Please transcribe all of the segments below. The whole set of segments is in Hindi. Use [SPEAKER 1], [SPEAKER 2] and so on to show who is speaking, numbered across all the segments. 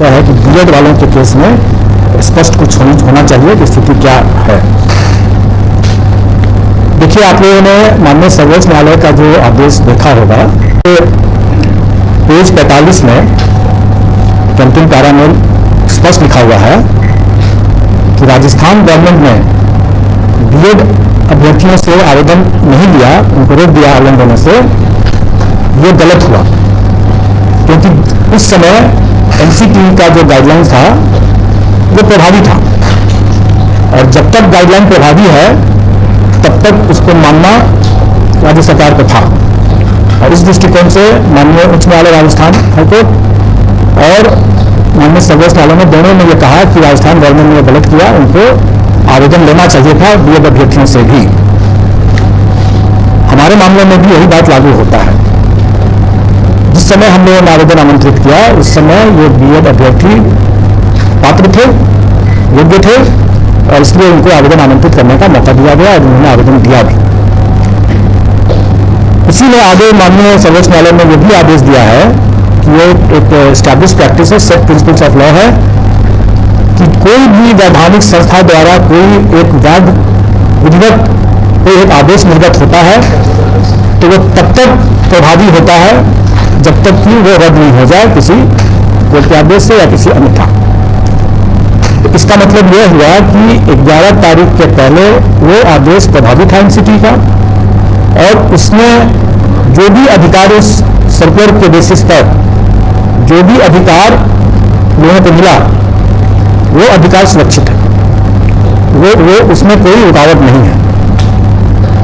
[SPEAKER 1] है कि बीएड वालों के केस में स्पष्ट कुछ होना चाहिए कि स्थिति क्या है। देखिए, आप लोगों ने माननीय सर्वोच्च न्यायालय का जो आदेश देखा होगा, पेज 45 में अंतिम पैरा में स्पष्ट लिखा हुआ है कि राजस्थान गवर्नमेंट ने बीएड अभ्यर्थियों से आवेदन नहीं दिया, उनको रोक दिया आवेदन देने से। ये गलत हुआ, क्योंकि उस समय एनसीटी का जो गाइडलाइन था वो प्रभावी था, और जब तक गाइडलाइन प्रभावी है तब तक उसको मानना राज्य सरकार को था। और इस दृष्टिकोण से माननीय उच्च न्यायालय राजस्थान हाईकोर्ट और माननीय सर्वोच्च न्यायालय ने दोनों ने यह कहा कि राजस्थान गवर्नमेंट ने गलत किया, उनको आवेदन लेना चाहिए था बीएड अभ्यर्थियों से भी। हमारे मामले में भी यही बात लागू होता है। जिस समय हम लोगों ने आवेदन आमंत्रित किया उस समय ये बीएड अभ्यर्थी पात्र थे, योग्य थे, और इसलिए उनको आवेदन आमंत्रित करने का मौका दिया गया और उन्होंने आवेदन दिया भी। इसीलिए आगे माननीय सर्वोच्च न्यायालय ने यह भी आदेश दिया है कि ये एक एस्टैब्लिश प्रैक्टिस है, सेट प्रिंसिपल्स ऑफ लॉ है कि कोई भी वैधानिक संस्था द्वारा कोई एक विधिवत कोई एक आदेश निर्गत होता है तो वो तब तक प्रभावी होता है जब तक कि वो रद्द नहीं हो जाए किसी कोर्ट के आदेश से या किसी अन्यथा। तो इसका मतलब यह हुआ कि 11 तारीख के पहले वो आदेश प्रभावी था एनसीटी का, और उसमें जो भी अधिकार उस सर्कुलर के बेसिस पर जो भी अधिकार लोगों को मिला वो अधिकार सुरक्षित है, वो उसमें कोई रुकावट नहीं है।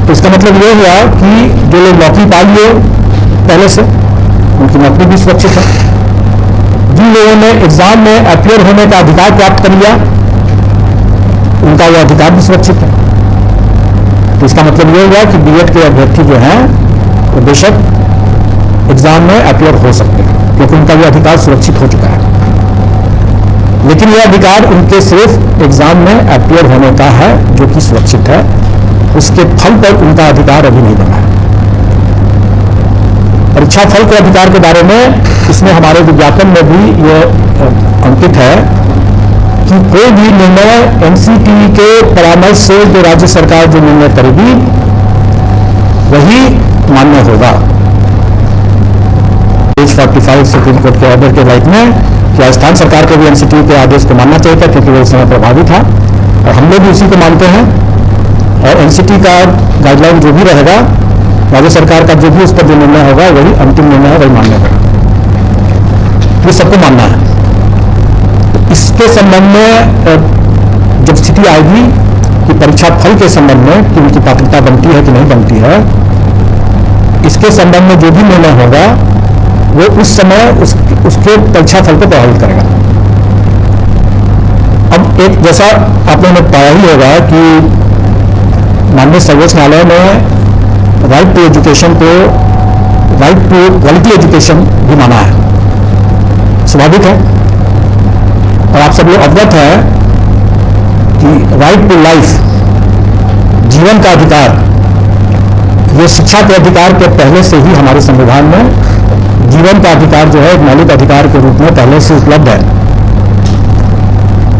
[SPEAKER 1] तो इसका मतलब यह हुआ कि जो लोग नौकरी पा लिए पहले से उनकी नौकरी भी सुरक्षित है, जिन लोगों ने एग्जाम में अपीयर होने का अधिकार प्राप्त कर लिया उनका वो अधिकार भी सुरक्षित है। तो इसका मतलब यह हुआ कि बीएड के अभ्यर्थी जो हैं वो बेशक एग्जाम में अपीयर हो सकते हैं क्योंकि उनका ये अधिकार सुरक्षित हो चुका है। लेकिन यह अधिकार उनके सिर्फ एग्जाम में अपीयर होने का है जो कि सुरक्षित है, उसके फल पर उनका अधिकार अभी नहीं बना है। परीक्षा फल के अधिकार के बारे में इसमें हमारे विज्ञापन में भी ये अंकित है कि कोई भी निर्णय एनसीटी के परामर्श से जो राज्य सरकार जो निर्णय करेगी वही मान्य होगा। पेज 45 सुप्रीम कोर्ट के ऑर्डर के राइट में कि राजस्थान सरकार को भी एनसीटी के आदेश को मानना चाहिए था क्योंकि वो इस समय प्रभावी था, और हम लोग भी उसी को मानते हैं। और एनसीटी का गाइडलाइन जो भी रहेगा, राज्य सरकार का जो भी उस पर जो निर्णय होगा वही अंतिम निर्णय है, वही मान्य होगा। ये सबको मानना है। इसके संबंध में जब स्थिति आएगी कि परीक्षा फल के संबंध में कि उनकी पात्रता बनती है कि नहीं बनती है, इसके संबंध में जो भी निर्णय होगा वो उस समय उसके परीक्षा फल को प्रभावित करेगा। अब एक जैसा आप लोगों ने पाया ही होगा कि माननीय सर्वोच्च न्यायालय ने राइट टू एजुकेशन को राइट टू क्वालिटी एजुकेशन भी माना है, स्वाभाविक है। और आप सब लोग अवगत हैं कि राइट टू लाइफ, जीवन का अधिकार, ये शिक्षा के अधिकार के पहले से ही हमारे संविधान में जीवन का अधिकार जो है एक मौलिक अधिकार के रूप में पहले से उपलब्ध है।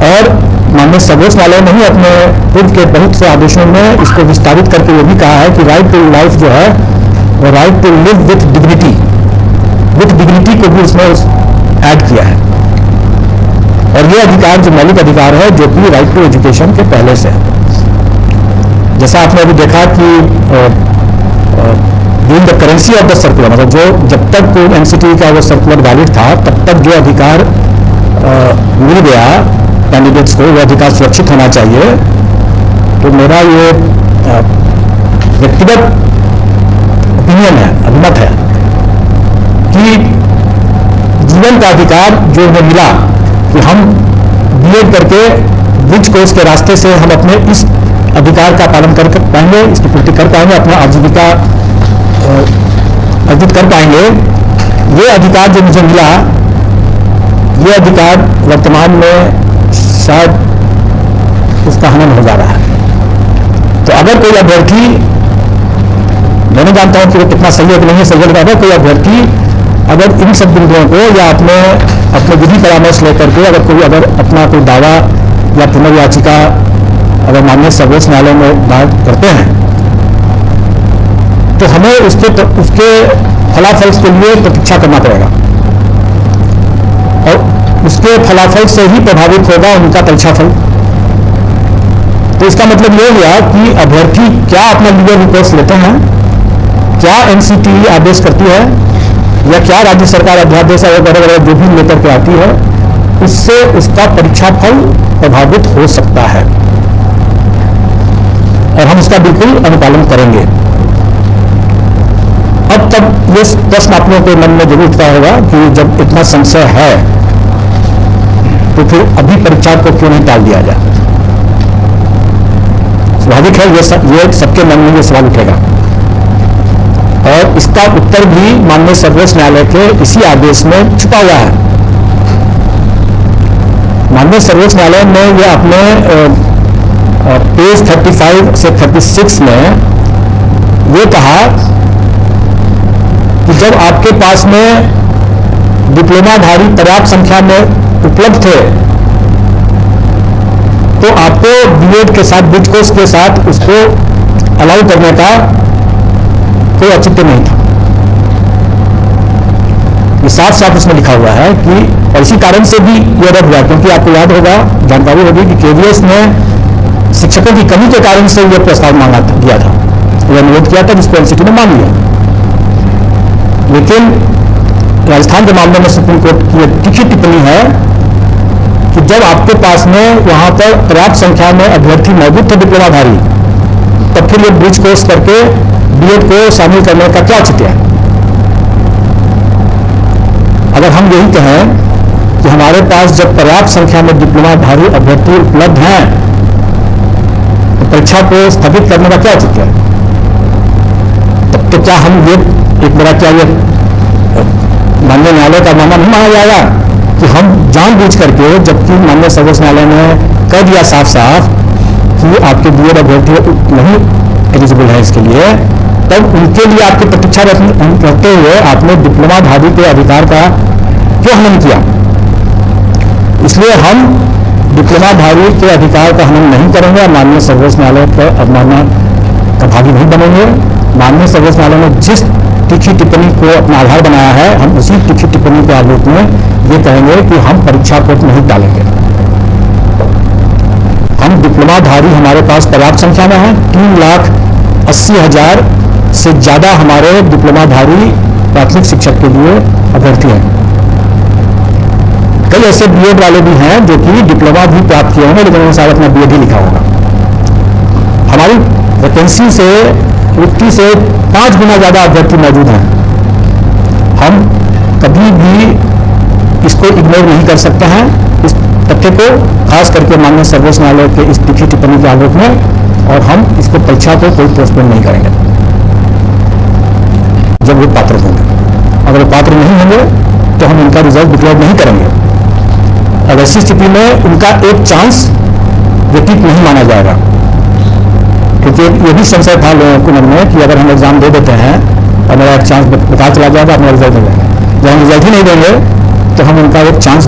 [SPEAKER 1] और माननीय सर्वोच्च न्यायालय ने ही अपने पूर्व के बहुत से आदेशों में इसको विस्तारित करके ये भी कहा है कि राइट टू लाइफ जो है वो right to live with dignity को भी उसने ऐड किया है। और ये अधिकार जो मौलिक अधिकार है जो कि राइट टू एजुकेशन के पहले से है। जैसा आपने अभी देखा कि during the currency of the circular, मतलब जो जब तक एनसीटी का वो सर्कुलर वैलिड था तब तक जो अधिकार मिल गया कैंडिडेट्स को वो अधिकार सुरक्षित होना चाहिए। तो मेरा ये व्यक्तिगत ओपिनियन है, अभिमत है कि जीवन का अधिकार जो हमें मिला कि हम बीएड करके ब्रिज कोर्स के रास्ते से हम अपने इस अधिकार का पालन कर पाएंगे, इसकी पूर्ति कर पाएंगे, अपना आजीविका अर्जित कर पाएंगे। ये अधिकार जो मुझे मिला, ये अधिकार वर्तमान में शायद उसका हनन हो जा रहा है। तो अगर कोई अभ्यर्थी, मैं नहीं जानता हूं कि वो कितना सही है कि नहीं है, सही है, अगर कोई अभ्यर्थी अगर इन सब बिंदुओं को या अपने विधि परामर्श लेकर के अगर अपना कोई दावा या पुनर्याचिका अगर माननीय सर्वोच्च न्यायालय में दायर करते हैं तो हमें उसके फलाफल के लिए प्रतीक्षा करना पड़ेगा और उसके फलाफल से ही प्रभावित होगा उनका परीक्षाफल। तो इसका मतलब यह हुआ कि अभ्यर्थी क्या अपना लीगल रिकोर्स लेते हैं, क्या एनसीटीई आदेश करती है या क्या राज्य सरकार अध्यादेश वगैरह जो भी लेकर के आती है, उससे उसका परीक्षाफल प्रभावित हो सकता है और हम उसका बिल्कुल अनुपालन करेंगे। अब तब ये प्रश्न आप लोगों के मन में जरूर उठता होगा कि जब इतना संशय है तो फिर अभी परीक्षा को क्यों नहीं टाल दिया जाए। स्वाभाविक है, ये सबके मन में ये सवाल उठेगा और इसका उत्तर भी माननीय सर्वोच्च न्यायालय के इसी आदेश में छुपा हुआ है। माननीय सर्वोच्च न्यायालय ने यह अपने पेज 35 से 36 में ये कहा कि जब आपके पास में डिप्लोमाधारी पर्याप्त संख्या में उपलब्ध थे तो आपको बीएड के साथ ब्रिज कोर्स के साथ उसको अलाउ करने का कोई औचित्य नहीं था। ये साफ साफ इसमें लिखा हुआ है कि और इसी कारण से भी यह रद्द हुआ, क्योंकि आपको याद होगा, जानकारी होगी कि केवीएस ने शिक्षकों की कमी के कारण से यह प्रस्ताव मांगा दिया था, यह अनुरोध किया था, जिसको एनसीटी ने मान लिया। लेकिन राजस्थान के मामले में सुप्रीम कोर्ट की एक तीखी टिप्पणी है कि जब आपके पास में वहां पर पर्याप्त संख्या में अभ्यर्थी मौजूद थे डिप्लोमाधारी, तब फिर ये ब्रिज कोर्स करके बीएड को शामिल करने का क्या औचित्य है। अगर हम यही कहें कि हमारे पास जब पर्याप्त संख्या में डिप्लोमाधारी अभ्यर्थी उपलब्ध हैं तो परीक्षा को स्थगित करने का क्या औचित्य है। तब तो क्या हम ये एक बड़ा क्या ये माननीय न्यायालय का मानना नहीं माना जाएगा कि हम जानबूझ करके, जबकि माननीय सर्वोच्च न्यायालय ने कह दिया साफ साफ कि आपके बीएड अभ्यर्थी नहीं एलिजिबल है इसके लिए, तब उनके लिए आपकी प्रतीक्षा रखते हुए आपने डिप्लोमाधारी के अधिकार का क्यों हनन किया। इसलिए हम डिप्लोमाधारी के अधिकार का हनन नहीं करेंगे और माननीय सर्वोच्च न्यायालय पर अवमानना का भागी नहीं बनेंगे। माननीय सर्वोच्च न्यायालय ने जिस तीखी टिप्पणी को अपना आधार बनाया है, हम उसी तीखी टिप्पणी के आलोक में ये कहेंगे कि हम परीक्षा को नहीं टालेंगे। हम डिप्लोमाधारी हमारे पास पर्याप्त संख्या में है, 3,80,000 से ज्यादा हमारे डिप्लोमाधारी प्राथमिक शिक्षक के लिए अभ्यर्थी हैं। कई ऐसे बीएड वाले भी हैं जो कि डिप्लोमा भी प्राप्त किए होंगे लेकिन उन्होंने साथ अपना बीएड ही लिखा होगा। हमारी वैकेंसी से रिक्ति से 5 गुना ज्यादा अभ्यर्थी मौजूद हैं। हम कभी भी इसको इग्नोर नहीं कर सकते हैं, इस तथ्य को, खास करके माननीय सर्वोच्च न्यायालय के इस तीखी टिप्पणी के आलोक में, और हम इसको परीक्षा को कोई पोस्टपोन नहीं करेंगे जब वो पात्र होंगे। अगर वो पात्र नहीं होंगे तो हम उनका रिजल्ट डिक्लेयर नहीं करेंगे और ऐसी स्थिति में उनका एक चांस व्यतीत नहीं माना जाएगा। क्योंकि ये भी संशय था लोगों के मन में कि अगर हम एग्जाम दे देते हैं और मेरा एक चांस बता चला जाएगा, अपना रिजल्ट दे देंगे। जब हम रिजल्ट ही नहीं देंगे तो हम उनका एक चांस